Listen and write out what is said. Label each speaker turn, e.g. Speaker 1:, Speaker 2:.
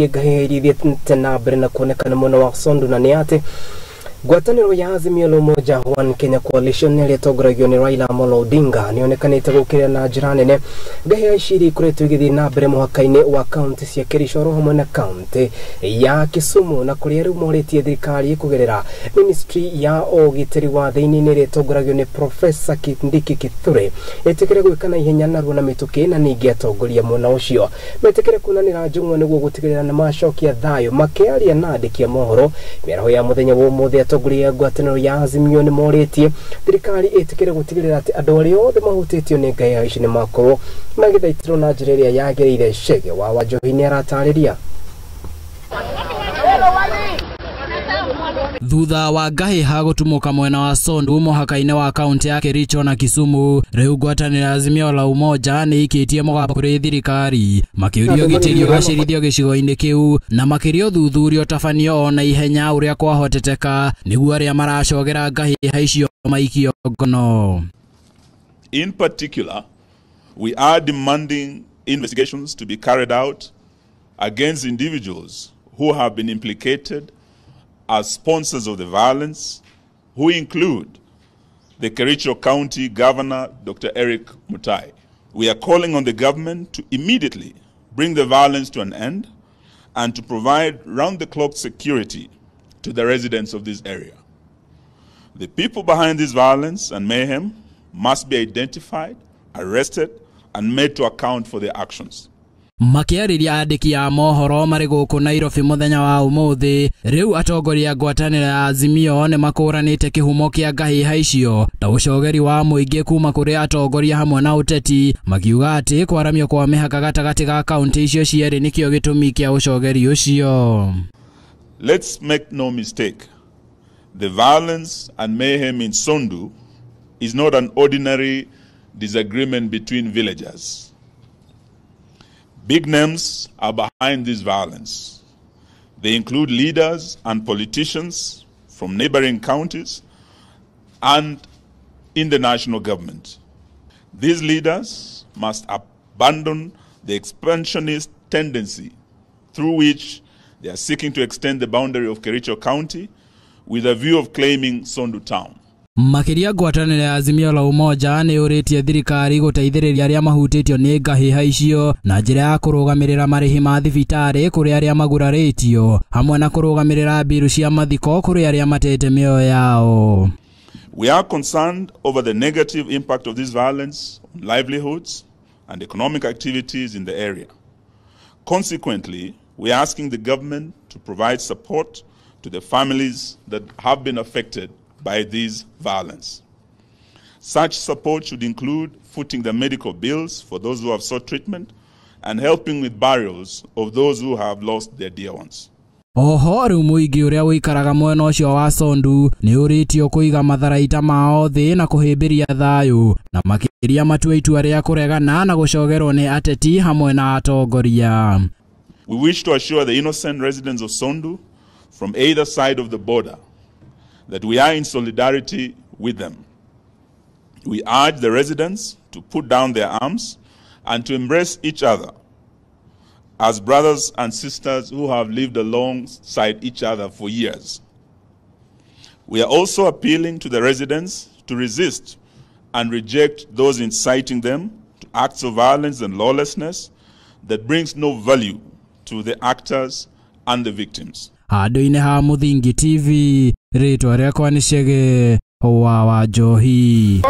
Speaker 1: Ngahiha tena brena kuonekana mwana wa Sondu na Niate Ngwataniro ya Azimio Umoja One Kenya Coalition yatogoragio ni Raila Amolo Odinga nionekanite gukira na njira nene. Ngahiha Ciri kuretu igithii na mbere Muhakaini wa Kaunti cia Kericho hamwe na Kaunti ya Kisumu na kuria riu moretie thirikari kugerera Ministry ya Ugitiri wa thiini ni retogoragio ni Professor Kindiki Kithure etekere gwika Naihenya narwo na mituki na ningi atongoria mwena ucio metekere kunanira njung'wa niguo gutigirira na macokia thayo makiaria na andikia mohoro mĩaraho ya muthenya wa umuthi atongoria Ngwataniro ya Azimio ni moretie thirikari etekere gutigirira ati andu aria othe mahutitio ni Ngahiha ici ni makorwo magithaitiro na njira iria yagiriire. Shege wa Wanjohi aratariria
Speaker 2: thutha wa Ngahiha gutumuka mwena wa Sondu Muhakaini wa Kaunti ya Kericho na Kisumu, riu Ngwataniro ya Azimio la Umoja ni ikitie mugabo kuri thirikari Makiuria Ugitiri Kugacirithia gicigo-ini kiu na makirio Uthuthuria Tabanio Naihenya uria kwahoteteka niguo aria Maracogera Ngahiha icio Maikio ngono.
Speaker 3: In particular, we are demanding investigations to be carried out against individuals who have been implicated as sponsors of the violence, who include the Kericho County Governor, Dr. Eric Mutai. We are calling on the government to immediately bring the violence to an end and to provide round-the-clock security to the residents of this area. The people behind this violence and mayhem must be identified, arrested, and made to account for their actions.
Speaker 2: Makiariria andiki ya mohoro mari guku Nairobi muthenya wa umuthi riu atongoria Ngwataniro ya Azimio ne makuranite kihumo kia Ngahiha icio ta ucogeri wa muingi kuma kuri atongoria hamwe na Ateti makiuga ati kwaramio kwa mihaka gatagati ga kaunti icio cieri nikio gitumi kia ucogeri ucio.
Speaker 3: Let's make no mistake, the violence and mayhem in Sondu is not an ordinary disagreement between villagers. Big names are behind this violence. They include leaders and politicians from neighboring counties and in the national government. These leaders must abandon the expansionist tendency through which they are seeking to extend the boundary of Kericho County with a view of claiming Sondu town.
Speaker 2: Makiria Ngwataniro ya Azimio la Umoja ni uritie thirikari guteithiriria aria mahutitio ni Ngahiha icio na njira ya kurugamirira marihi ma thibitari kuri aria maguraritio hamwe na kurugamirira biru cia mathiko kuri aria matete mioyo yao.
Speaker 3: We are concerned over the negative impact of this violence on livelihoods and economic activities in the area. Consequently, we are asking the government to provide support to the families that have been affected by this violence. Such support should include footing the medical bills for those who have sought treatment and helping with burials of those who have lost their dear ones.
Speaker 2: Oho riu muingi uria wikaraga mwena ucio wa Sondu ni uritio kuiga matharaita mao thi na kuhimbiria thayu na makiria matua itua ria kuregana na gucogerwo ni Ateti hamwe na Atongoria.
Speaker 3: We wish to assure the innocent residents of Sondu from either side of the border that we are in solidarity with them. We urge the residents to put down their arms and to embrace each other as brothers and sisters who have lived alongside each other for years. We are also appealing to the residents to resist and reject those inciting them to acts of violence and lawlessness that brings no value to the actors and the victims.
Speaker 2: Handu-ini ha Muthingi TV, ritwa riakwa ni Shege wa Wanjohi.